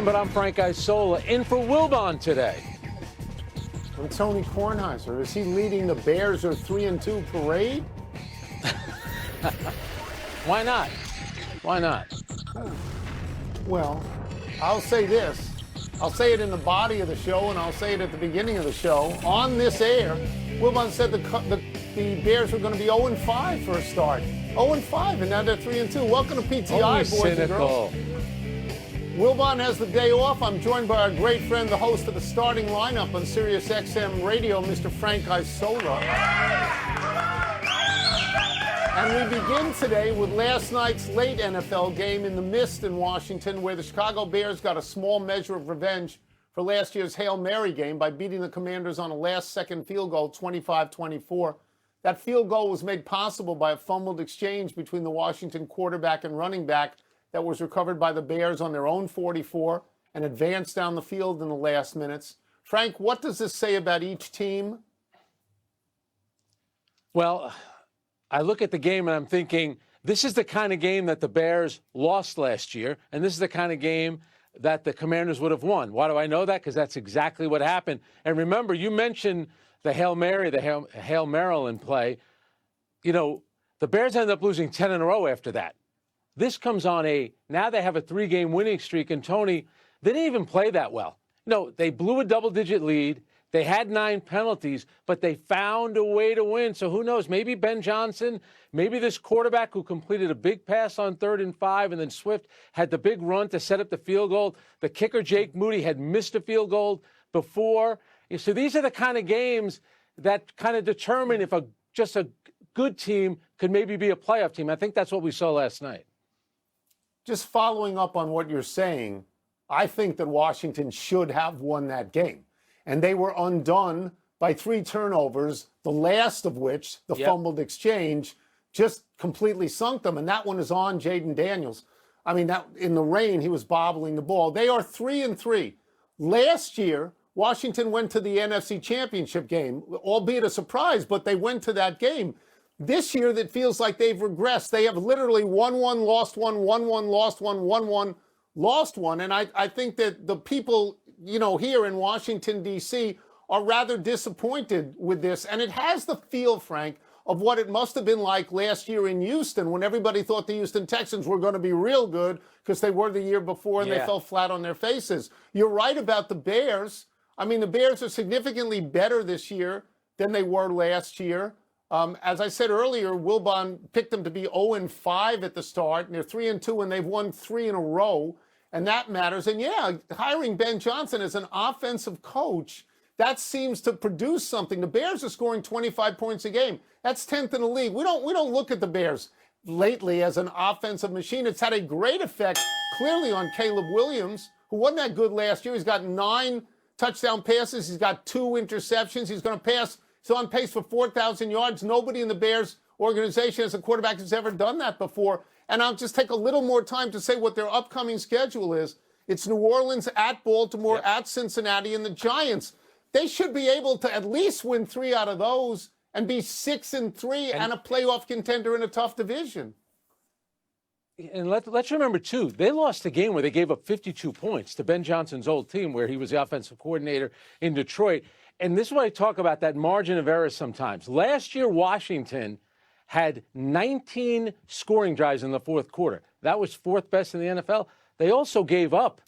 but I'm Frank Isola, in for Wilbon today. And Tony Kornheiser, is he leading the Bears' 3-2 parade? Why not? Why not? Well, I'll say this. I'll say it in the body of the show, and I'll say it at the beginning of the show. On this air, Wilbon said the Bears were going to be 0-5 for a start. 0-5, and now they're 3-2. Welcome to PTI, boys and girls. Wilbon has the day off. I'm joined by our great friend, the host of the starting lineup on Sirius XM Radio, Mr. Frank Isola. And we begin today with last night's late NFL game in the Mist in Washington, where the Chicago Bears got a small measure of revenge for last year's Hail Mary game by beating the Commanders on a last-second field goal, 25-24. That field goal was made possible by a fumbled exchange between the Washington quarterback and running back that was recovered by the Bears on their own 44 and advanced down the field in the last minutes. Frank, what does this say about each team? Well, I look at the game and I'm thinking, this is the kind of game that the Bears lost last year, and this is the kind of game that the Commanders would have won. Why do I know that? Because that's exactly what happened. And remember, you mentioned the Hail Mary, the Hail Maryland play. You know, the Bears ended up losing 10 in a row after that. This comes on now they have a 3-game winning streak, and Tony, they didn't even play that well. No, they blew a double-digit lead. They had 9 penalties, but they found a way to win. So who knows? Maybe Ben Johnson, maybe this quarterback who completed a big pass on 3rd and 5, and then Swift had the big run to set up the field goal. The kicker, Jake Moody, had missed a field goal before. So these are the kind of games that kind of determine if just a good team could maybe be a playoff team. I think that's what we saw last night. Just following up on what you're saying, I think that Washington should have won that game. And they were undone by 3 turnovers, the last of which, the fumbled exchange, just completely sunk them. And that one is on Jaden Daniels. I mean, that in the rain, he was bobbling the ball. They are 3-3. Last year, Washington went to the NFC Championship game, albeit a surprise, but they went to that game. This year, that feels like they've regressed. They have literally 1-1, lost 1, 1-1, lost 1, 1-1, lost 1. And I think that the people, here in Washington, D.C., are rather disappointed with this. And it has the feel, Frank, of what it must have been like last year in Houston when everybody thought the Houston Texans were going to be real good because they were the year before and they fell flat on their faces. You're right about the Bears. I mean, the Bears are significantly better this year than they were last year. As I said earlier, Wilbon picked them to be 0-5 at the start, and they're 3-2, and they've won 3 in a row, and that matters. And hiring Ben Johnson as an offensive coach, that seems to produce something. The Bears are scoring 25 points a game. That's 10th in the league. We don't look at the Bears lately as an offensive machine. It's had a great effect, clearly, on Caleb Williams, who wasn't that good last year. He's got 9 touchdown passes. He's got 2 interceptions. He's going to pass. He's on pace for 4,000 yards. Nobody in the Bears organization as a quarterback has ever done that before. And I'll just take a little more time to say what their upcoming schedule is. It's New Orleans at Baltimore, at Cincinnati, and the Giants. They should be able to at least win 3 out of those and be 6-3 and a playoff contender in a tough division. And let's remember, too, they lost a game where they gave up 52 points to Ben Johnson's old team, where he was the offensive coordinator in Detroit. And this is why I talk about that margin of error sometimes. Last year, Washington had 19 scoring drives in the fourth quarter. That was 4th best in the NFL. They also gave up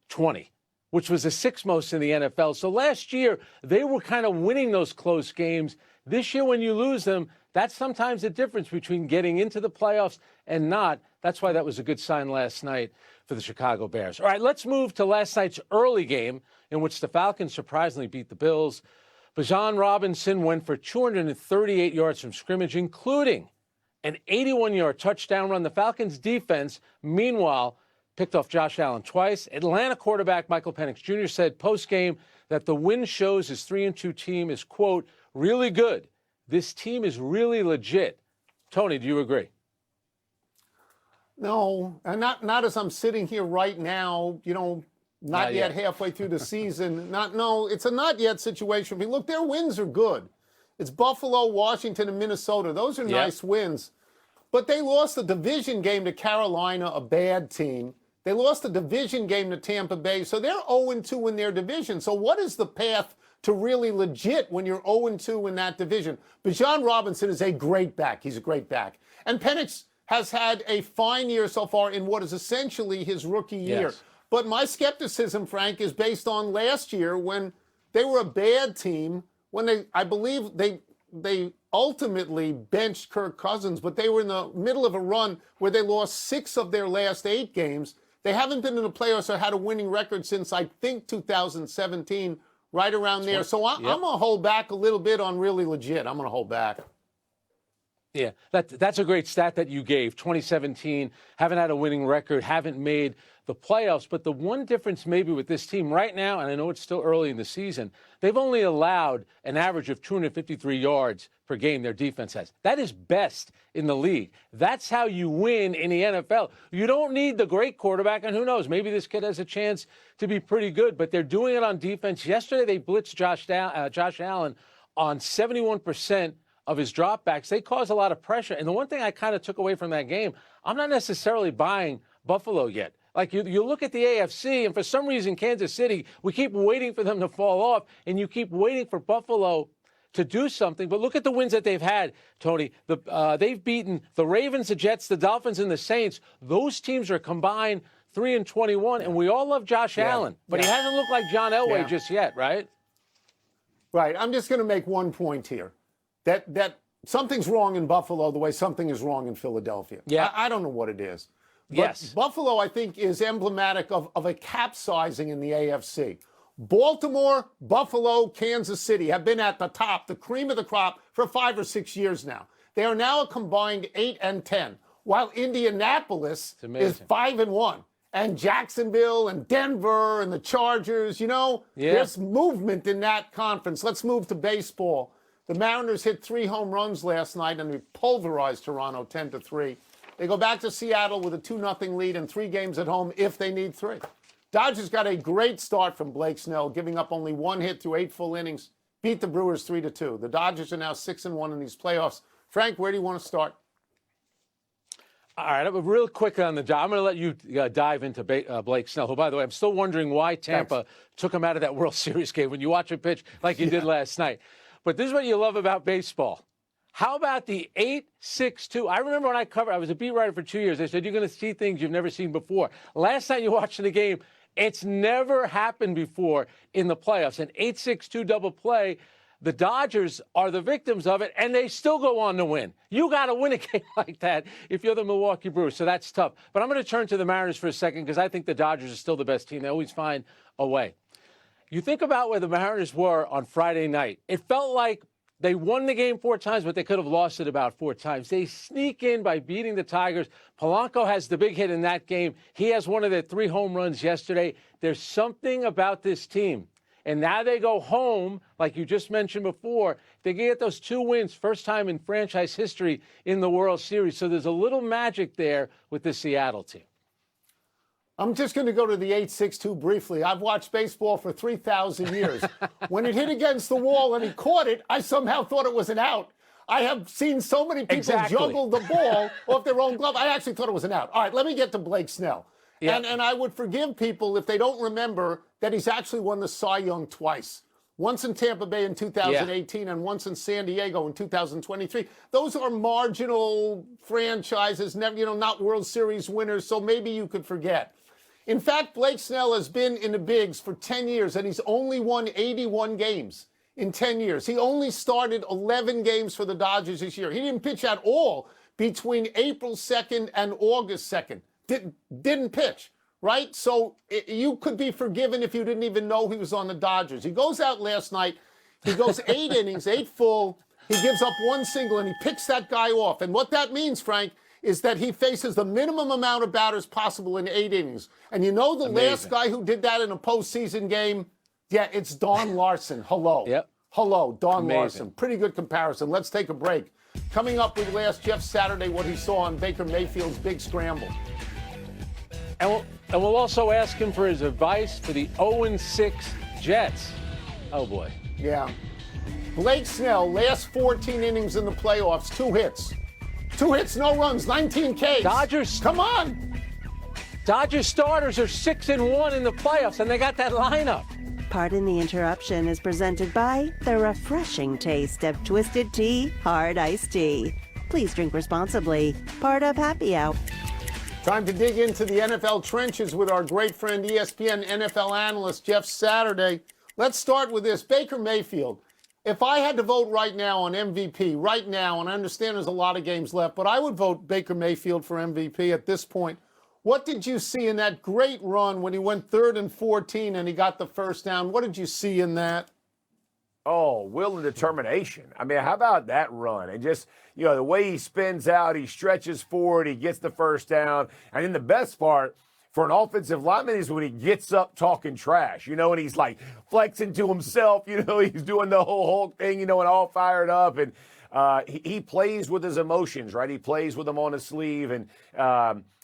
20, which was the 6th most in the NFL. So last year, they were kind of winning those close games. This year, when you lose them, that's sometimes the difference between getting into the playoffs and not. That's why that was a good sign last night for the Chicago Bears. All right, let's move to last night's early game in which the Falcons surprisingly beat the Bills. Bijan Robinson went for 238 yards from scrimmage, including an 81-yard touchdown run. The Falcons' defense, meanwhile, picked off Josh Allen twice. Atlanta quarterback Michael Penix Jr. said post-game that the win shows his 3-2 team is, quote, really good. This team is really legit. Tony, do you agree? No, and not as I'm sitting here right now, not yet halfway through the season. It's a not yet situation. I mean, look, their wins are good. It's Buffalo, Washington, and Minnesota. Those are nice wins. But they lost the division game to Carolina, a bad team. They lost a division game to Tampa Bay, so they're 0-2 in their division. So what is the path to really legit when you're 0-2 in that division? Bijan Robinson is a great back. He's a great back. And Penix has had a fine year so far in what is essentially his rookie year. Yes. But my skepticism, Frank, is based on last year when they were a bad team, when I believe they ultimately benched Kirk Cousins, but they were in the middle of a run where they lost 6 of their last 8 games. They haven't been in the playoffs or had a winning record since, I think, 2017, right around there. So I'm going to hold back a little bit on really legit. I'm going to hold back. Yeah, that's a great stat that you gave. 2017, haven't had a winning record, haven't made the playoffs. But the one difference maybe with this team right now, and I know it's still early in the season, they've only allowed an average of 253 yards per game their defense has. That is best in the league. That's how you win in the NFL. You don't need the great quarterback, and who knows, maybe this kid has a chance to be pretty good, but they're doing it on defense. Yesterday they blitzed Josh Allen on 71% of his dropbacks. They cause a lot of pressure. And the one thing I kind of took away from that game, I'm not necessarily buying Buffalo yet. Like you look at the AFC, and for some reason, Kansas City, we keep waiting for them to fall off, and you keep waiting for Buffalo to do something. But look at the wins that they've had, Tony. They've beaten the Ravens, the Jets, the Dolphins, and the Saints. Those teams are combined 3-21, and we all love Josh Allen, but he hasn't looked like John Elway just yet, right? Right. I'm just going to make one point here. That something's wrong in Buffalo the way something is wrong in Philadelphia. Yeah. I don't know what it is. But Yes. Buffalo, I think, is emblematic of a capsizing in the AFC. Baltimore, Buffalo, Kansas City have been at the top, the cream of the crop, for 5 or 6 years now. They are now a combined 8-10, while Indianapolis is 5-1. And Jacksonville and Denver and the Chargers, there's movement in that conference. Let's move to baseball. The Mariners hit 3 home runs last night, and they pulverized Toronto 10-3. They go back to Seattle with a 2-0 lead and 3 games at home if they need 3. Dodgers got a great start from Blake Snell, giving up only 1 hit through 8 full innings. Beat the Brewers 3-2. The Dodgers are now 6-1 in these playoffs. Frank, where do you want to start? All right, real quick on the job. I'm going to let you dive into Blake Snell, who, by the way, I'm still wondering why Tampa took him out of that World Series game when you watch him pitch like you did last night. But this is what you love about baseball. How about the 8-6-2? I remember when I was a beat writer for 2 years. They said, you're going to see things you've never seen before. Last night you watched the game, it's never happened before in the playoffs. An 8-6-2 double play. The Dodgers are the victims of it, and they still go on to win. You got to win a game like that if you're the Milwaukee Brewers, so that's tough. But I'm going to turn to the Mariners for a second because I think the Dodgers are still the best team. They always find a way. You think about where the Mariners were on Friday night. It felt like they won the game 4 times, but they could have lost it about 4 times. They sneak in by beating the Tigers. Polanco has the big hit in that game. He has one of their 3 home runs yesterday. There's something about this team. And now they go home, like you just mentioned before. They get those 2 wins, first time in franchise history in the World Series. So there's a little magic there with the Seattle team. I'm just going to go to the 8-6-2 briefly. I've watched baseball for 3,000 years. When it hit against the wall and he caught it, I somehow thought it was an out. I have seen so many people juggle the ball off their own glove. I actually thought it was an out. All right, let me get to Blake Snell. Yeah. And I would forgive people if they don't remember that he's actually won the Cy Young twice. Once in Tampa Bay in 2018 and once in San Diego in 2023. Those are marginal franchises, never, not World Series winners, so maybe you could forget. In fact, Blake Snell has been in the bigs for 10 years, and he's only won 81 games in 10 years. He only started 11 games for the Dodgers this year. He didn't pitch at all between April 2nd and August 2nd. Didn't pitch, right? So you could be forgiven if you didn't even know he was on the Dodgers. He goes out last night. He goes 8 innings, 8 full. He gives up 1 single, and he picks that guy off. And what that means, Frank, is that he faces the minimum amount of batters possible in 8 innings. And you know the last guy who did that in a postseason game? Yeah, it's Don Larson. Hello. Yep. Hello, Don Larson. Pretty good comparison. Let's take a break. Coming up, we asked Jeff Saturday what he saw on Baker Mayfield's big scramble. And we'll also ask him for his advice for the 0-6 Jets. Oh, boy. Yeah. Blake Snell, last 14 innings in the playoffs, 2 hits. 2 hits, no runs, 19 Ks. Dodgers. Come on. Dodgers starters are 6-1 in the playoffs, and they got that lineup. Pardon the Interruption is presented by the refreshing taste of Twisted Tea Hard Iced Tea. Please drink responsibly. Part of Happy Hour. Time to dig into the NFL trenches with our great friend ESPN NFL analyst Jeff Saturday. Let's start with this. Baker Mayfield. If I had to vote right now on MVP, right now, and I understand there's a lot of games left, but I would vote Baker Mayfield for MVP at this point. What did you see in that great run when he went 3rd and 14 and he got the first down? What did you see in that? Oh, will and determination. I mean, how about that run? And just, the way he spins out, he stretches forward, he gets the first down. And then the best part for an offensive lineman is when he gets up talking trash, and he's like flexing to himself, he's doing the whole Hulk thing, and all fired up. And he plays with his emotions, right? He plays with them on his sleeve. And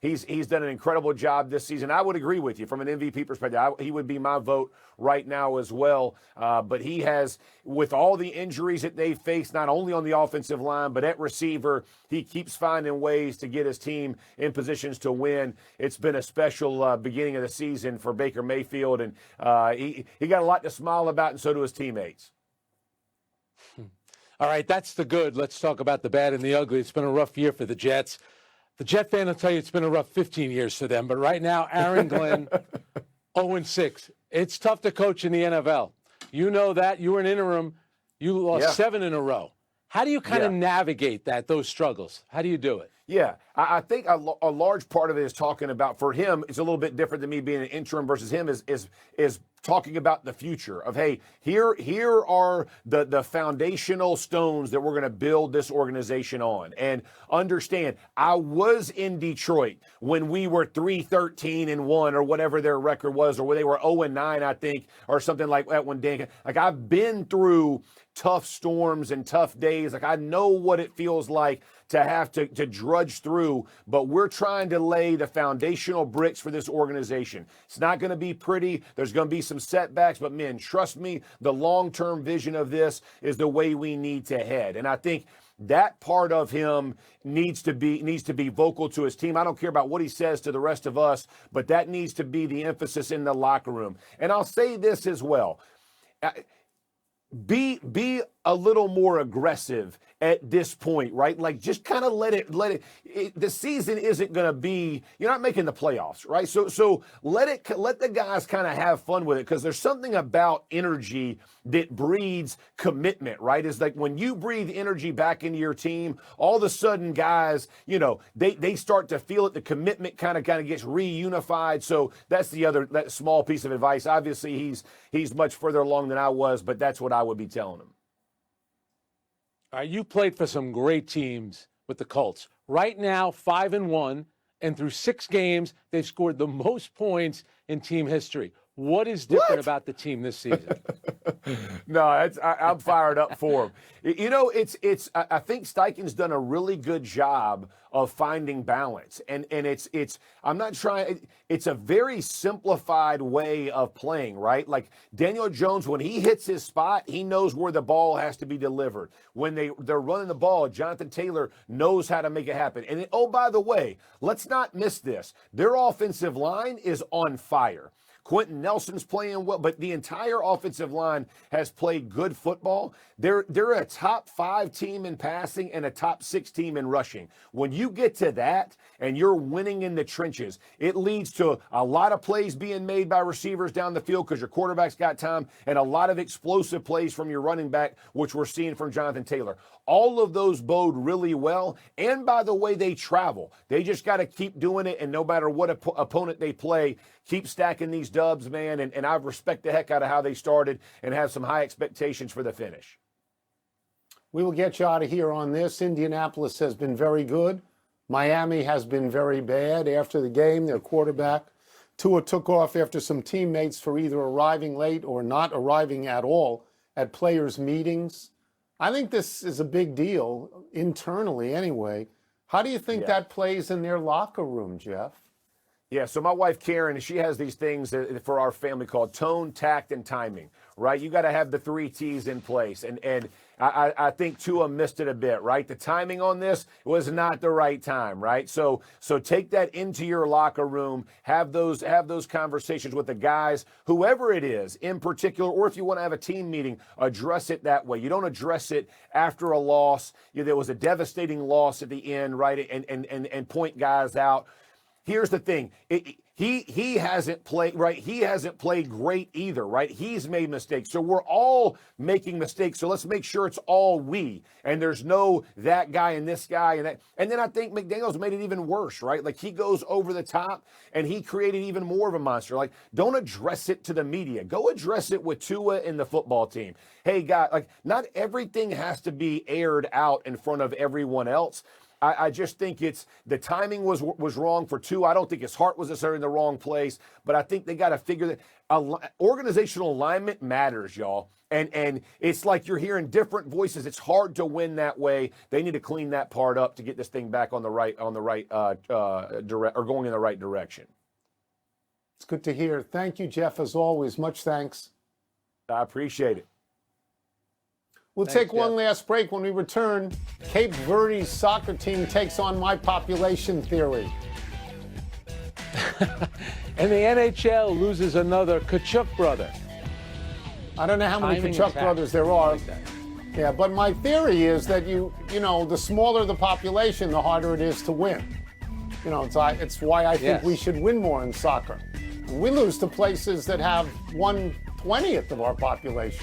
he's done an incredible job this season. I would agree with you from an MVP perspective. He would be my vote right now as well. But he has, with all the injuries that they face, not only on the offensive line, but at receiver, he keeps finding ways to get his team in positions to win. It's been a special beginning of the season for Baker Mayfield, and he got a lot to smile about, and so do his teammates. All right, that's the good. Let's talk about the bad and the ugly. It's been a rough year for the Jets. The Jet fan will tell you it's been a rough 15 years for them. But right now, Aaron Glenn, 0-6. It's tough to coach in the NFL. You know that. You were an interim. You lost 7 in a row. How do you kind of navigate those struggles? How do you do it? Yeah, I think a large part of it is talking about, for him, it's a little bit different than me being an interim versus him, is talking about the future of, hey, here are the foundational stones that we're going to build this organization on. And understand, I was in Detroit when we were 3-13-1 or whatever their record was, or when they were 0-9, I think, or something like that when Dan, like, I've been through tough storms and tough days. Like, I know what it feels like to have to drudge through, but we're trying to lay the foundational bricks for this organization. It's not going to be pretty. There's going to be some setbacks, but man, trust me, the long-term vision of this is the way we need to head. And I think that part of him needs to be vocal to his team. I don't care about what he says to the rest of us, but that needs to be the emphasis in the locker room. And I'll say this as well. Be a little more aggressive at this point, right? Like, just kind of let it, the season isn't going to be, you're not making the playoffs, right? So let the guys kind of have fun with it, because there's something about energy that breeds commitment, right? It's like when you breathe energy back into your team, all of a sudden guys, they start to feel it. The commitment kind of gets reunified. So that's that small piece of advice. Obviously he's much further along than I was, but that's what I would be telling him. All right, you played for some great teams with the Colts. Right now, 5-1, and through 6 games, they've scored the most points in team history. What is different about the team this season? No, I'm fired up for him. I think Steichen's done a really good job of finding balance, and I'm not trying. It's a very simplified way of playing, right? Like Daniel Jones, when he hits his spot, he knows where the ball has to be delivered. When they're running the ball, Jonathan Taylor knows how to make it happen. And oh, by the way, let's not miss this. Their offensive line is on fire. Quentin Nelson's playing well, but the entire offensive line has played good football. They're a top 5 team in passing and a top 6 team in rushing. When you get to that and you're winning in the trenches, it leads to a lot of plays being made by receivers down the field because your quarterback's got time, and a lot of explosive plays from your running back, which we're seeing from Jonathan Taylor. All of those bode really well. And by the way, they travel. They just got to keep doing it, and no matter what opponent they play, keep stacking these dubs, man. And I respect the heck out of how they started and have some high expectations for the finish. We will get you out of here on this. Indianapolis has been very good. Miami has been very bad. After the game, their quarterback, Tua, took off after some teammates for either arriving late or not arriving at all at players' meetings. I think this is a big deal, internally anyway. How do you think that plays in their locker room, Jeff? Yeah, so my wife, Karen, she has these things for our family called tone, tact, and timing, right? You got to have the 3 T's in place. And I think Tua missed it a bit, right? The timing on this was not the right time, right? So take that into your locker room, have those conversations with the guys, whoever it is in particular, or if you want to have a team meeting, address it that way. You don't address it after a loss. There was a devastating loss at the end, right? And point guys out. Here's the thing. He hasn't played, right? He hasn't played great either, right? He's made mistakes. So we're all making mistakes. So let's make sure it's all we. And there's no that guy and this guy and that. And then I think McDaniels made it even worse, right? Like he goes over the top and he created even more of a monster. Like don't address it to the media. Go address it with Tua and the football team. Hey, guy, like not everything has to be aired out in front of everyone else. I just think the timing was wrong for Tua. I don't think his heart was necessarily in the wrong place, but I think they got to figure that organizational alignment matters, y'all. And it's like you're hearing different voices. It's hard to win that way. They need to clean that part up to get this thing back on the right going in the right direction. It's good to hear. Thank you, Jeff, as always. Much thanks. I appreciate it. We'll take one last break. When we return, Cape Verde's soccer team takes on my population theory. And the NHL loses another Kachuk brother. I don't know how many Timing Kachuk attack. brothers there are. Like that. Yeah, but my theory is that you know, the smaller the population, the harder it is to win. You know, it's why I think we should win more in soccer. We lose to places that have 1/20th of our population.